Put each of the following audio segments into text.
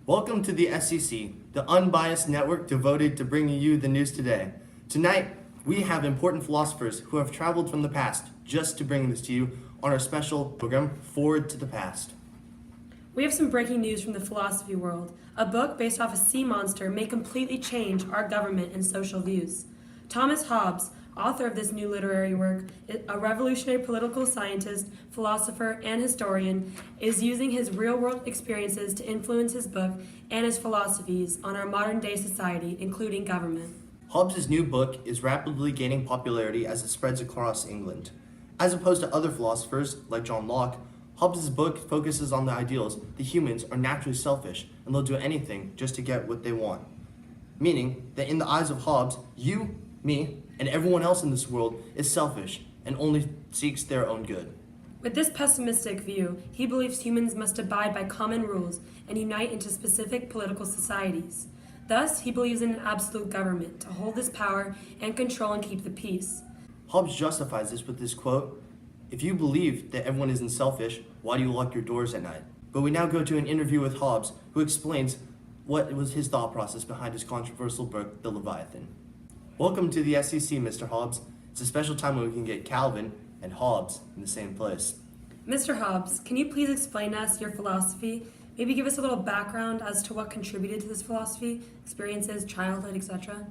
Welcome to the SEC, the unbiased network devoted to bringing you the news today. Tonight, we have important philosophers who have traveled from the past just to bring this to you on our special program, Forward to the Past. We have some breaking news from the philosophy world. A book based off a sea monster may completely change our government and social views. Thomas Hobbes, author of this new literary work, a revolutionary political scientist, philosopher, and historian, is using his real-world experiences to influence his book and his philosophies on our modern-day society, including government. Hobbes' new book is rapidly gaining popularity as it spreads across England. As opposed to other philosophers, like John Locke, Hobbes' book focuses on the ideals that humans are naturally selfish and they'll do anything just to get what they want. Meaning that in the eyes of Hobbes, you, me, and everyone else in this world is selfish and only seeks their own good. With this pessimistic view, he believes humans must abide by common rules and unite into specific political societies. Thus, he believes in an absolute government to hold this power and control and keep the peace. Hobbes justifies this with this quote, "If you believe that everyone isn't selfish, why do you lock your doors at night?" But we now go to an interview with Hobbes, who explains what was his thought process behind his controversial book, The Leviathan. Welcome to the SEC, Mr. Hobbes. It's a special time when we can get Calvin and Hobbes in the same place. Mr. Hobbes, can you please explain to us your philosophy? Maybe give us a little background as to what contributed to this philosophy, experiences, childhood, etc.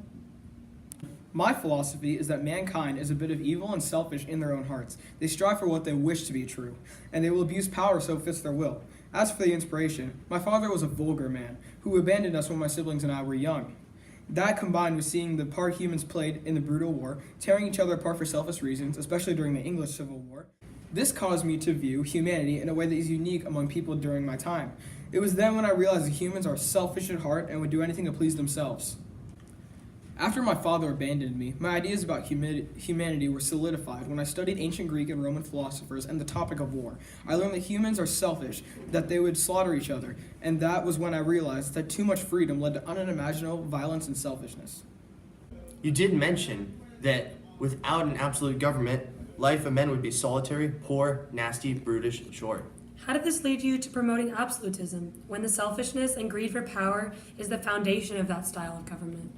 My philosophy is that mankind is a bit of evil and selfish in their own hearts. They strive for what they wish to be true, and they will abuse power so it fits their will. As for the inspiration, my father was a vulgar man who abandoned us when my siblings and I were young. That, combined with seeing the part humans played in the brutal war, tearing each other apart for selfish reasons, especially during the English Civil War, this caused me to view humanity in a way that is unique among people during my time. It was then when I realized that humans are selfish at heart and would do anything to please themselves. After my father abandoned me, my ideas about humanity were solidified when I studied ancient Greek and Roman philosophers and the topic of war. I learned that humans are selfish, that they would slaughter each other, and that was when I realized that too much freedom led to unimaginable violence and selfishness. You did mention that without an absolute government, life of men would be solitary, poor, nasty, brutish, and short. How did this lead you to promoting absolutism, when the selfishness and greed for power is the foundation of that style of government?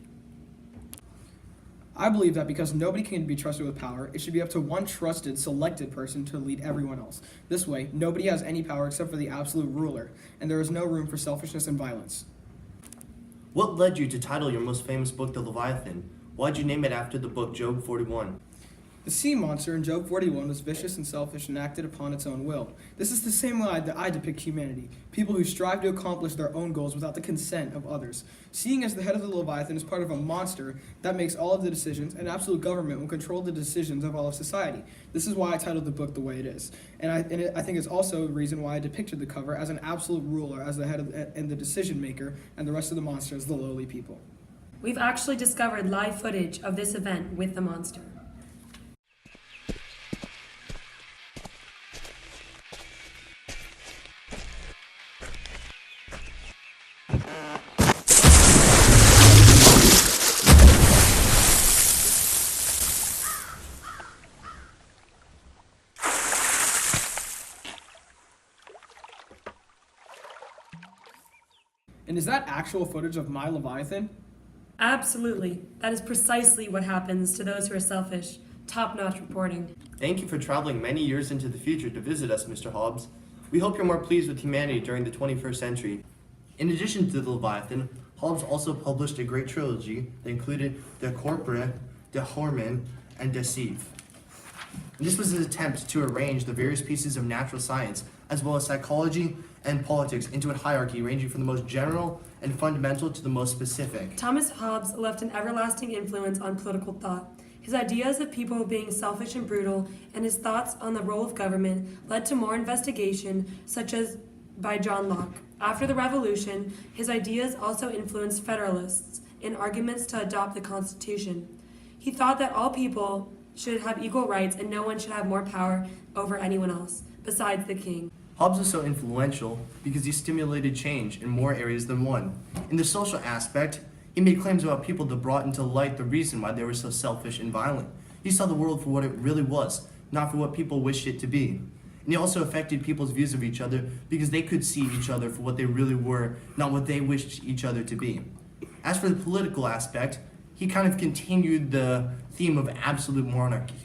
I believe that because nobody can be trusted with power, it should be up to one trusted, selected person to lead everyone else. This way, nobody has any power except for the absolute ruler, and there is no room for selfishness and violence. What led you to title your most famous book, The Leviathan? Why'd you name it after the book Job 41? The sea monster in Job 41 was vicious and selfish and acted upon its own will. This is the same way that I depict humanity, people who strive to accomplish their own goals without the consent of others. Seeing as the head of the Leviathan is part of a monster that makes all of the decisions, and absolute government will control the decisions of all of society. This is why I titled the book the way it is. And I think it's also the reason why I depicted the cover as an absolute ruler, as the head of and the decision maker, and the rest of the monster as the lowly people. We've actually discovered live footage of this event with the monster. And is that actual footage of my Leviathan? Absolutely. That is precisely what happens to those who are selfish. Top-notch reporting. Thank you for traveling many years into the future to visit us, Mr. Hobbes. We hope you're more pleased with humanity during the 21st century. In addition to The Leviathan, Hobbes also published a great trilogy that included De Corpore, De Hormen, and De Sive. This was an attempt to arrange the various pieces of natural science, as well as psychology and politics, into a hierarchy ranging from the most general and fundamental to the most specific. Thomas Hobbes left an everlasting influence on political thought. His ideas of people being selfish and brutal, and his thoughts on the role of government led to more investigation, such as by John Locke. After the Revolution, his ideas also influenced Federalists in arguments to adopt the Constitution. He thought that all people should have equal rights and no one should have more power over anyone else, besides the king. Hobbes was so influential because he stimulated change in more areas than one. In the social aspect, he made claims about people that brought into light the reason why they were so selfish and violent. He saw the world for what it really was, not for what people wished it to be. And he also affected people's views of each other because they could see each other for what they really were, not what they wished each other to be. As for the political aspect, he kind of continued the theme of absolute monarchy.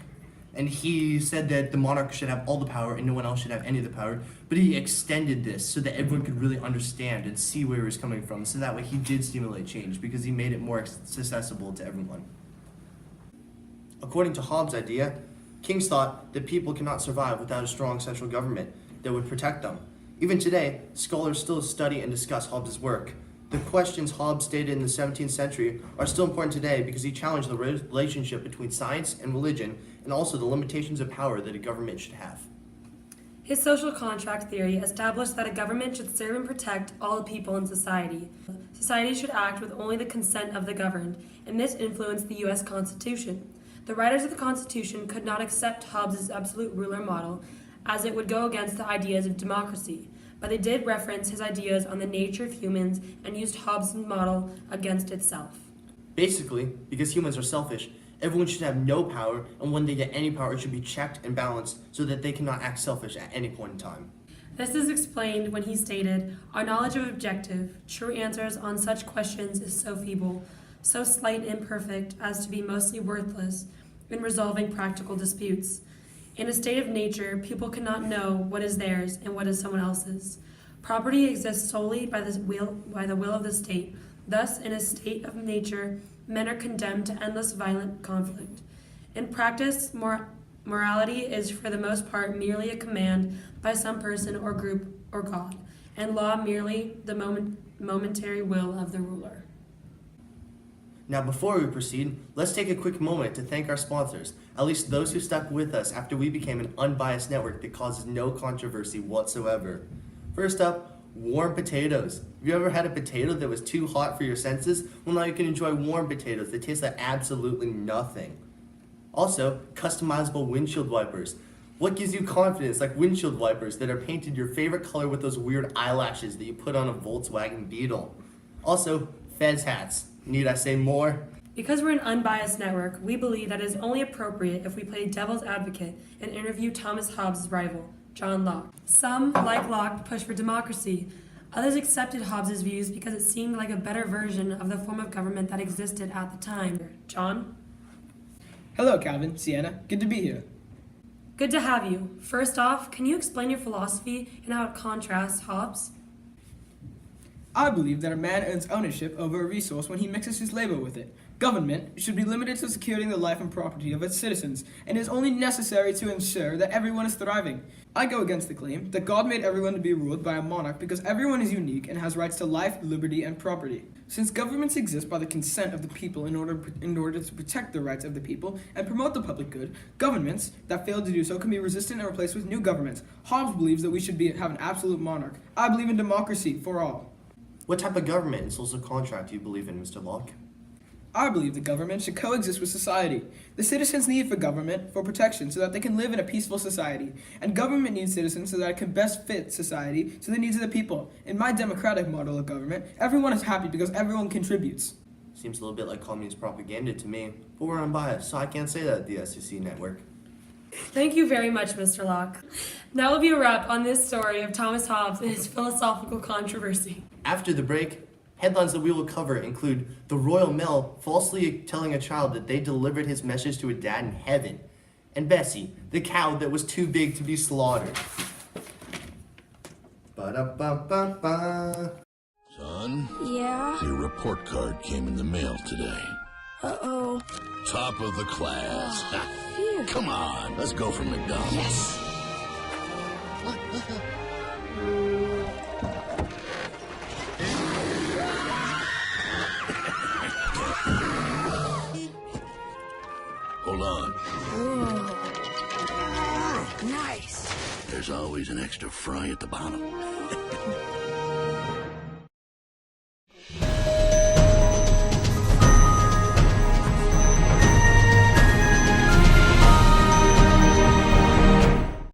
And he said that the monarch should have all the power and no one else should have any of the power. But he extended this so that everyone could really understand and see where he was coming from. So that way he did stimulate change because he made it more accessible to everyone. According to Hobbes' idea, kings thought that people cannot survive without a strong central government that would protect them. Even today, scholars still study and discuss Hobbes' work. The questions Hobbes stated in the 17th century are still important today because he challenged the relationship between science and religion and also the limitations of power that a government should have. His social contract theory established that a government should serve and protect all the people in society. Society should act with only the consent of the governed, and this influenced the U.S. Constitution. The writers of the Constitution could not accept Hobbes' absolute ruler model, as it would go against the ideas of democracy, but they did reference his ideas on the nature of humans and used Hobbes' model against itself. Basically, because humans are selfish, everyone should have no power, and when they get any power, it should be checked and balanced so that they cannot act selfish at any point in time. This is explained when he stated, "Our knowledge of objective, true answers on such questions is so feeble, so slight and imperfect as to be mostly worthless in resolving practical disputes. In a state of nature, people cannot know what is theirs and what is someone else's. Property exists solely by the will of the state. Thus, in a state of nature, men are condemned to endless violent conflict. In practice, morality is for the most part merely a command by some person or group or God, and law merely the momentary will of the ruler." Now, before we proceed, let's take a quick moment to thank our sponsors, at least those who stuck with us after we became an unbiased network that causes no controversy whatsoever. First up, warm potatoes. Have you ever had a potato that was too hot for your senses? Well, now you can enjoy warm potatoes that taste like absolutely nothing. Also, customizable windshield wipers. What gives you confidence like windshield wipers that are painted your favorite color with those weird eyelashes that you put on a Volkswagen Beetle? Also, Fez hats. Need I say more? Because we're an unbiased network, we believe that it is only appropriate if we play devil's advocate and interview Thomas Hobbes' rival, John Locke. Some, like Locke, pushed for democracy. Others accepted Hobbes' views because it seemed like a better version of the form of government that existed at the time. John? Hello, Calvin, Sienna. Good to be here. Good to have you. First off, can you explain your philosophy and how it contrasts Hobbes? I believe that a man earns ownership over a resource when he mixes his labor with it. Government should be limited to securing the life and property of its citizens, and is only necessary to ensure that everyone is thriving. I go against the claim that God made everyone to be ruled by a monarch because everyone is unique and has rights to life, liberty, and property. Since governments exist by the consent of the people in order to protect the rights of the people and promote the public good, governments that fail to do so can be resisted and replaced with new governments. Hobbes believes that we should have an absolute monarch. I believe in democracy for all. What type of government and social contract do you believe in, Mr. Locke? I believe the government should coexist with society. The citizens need for government for protection so that they can live in a peaceful society. And government needs citizens so that it can best fit society to the needs of the people. In my democratic model of government, everyone is happy because everyone contributes. Seems a little bit like communist propaganda to me, but we're unbiased, so I can't say that at the SEC network. Thank you very much, Mr. Locke. That will be a wrap on this story of Thomas Hobbes and his philosophical controversy. After the break, headlines that we will cover include the Royal Mail falsely telling a child that they delivered his message to a dad in heaven, and Bessie, the cow that was too big to be slaughtered. Ba-da-ba-ba-ba. Son, Yeah? your report card came in the mail today. Uh-oh. Top of the class. Phew. Come on, let's go for McDonald's. Yes. Hold on. Whoa. Nice. There's always an extra fry at the bottom.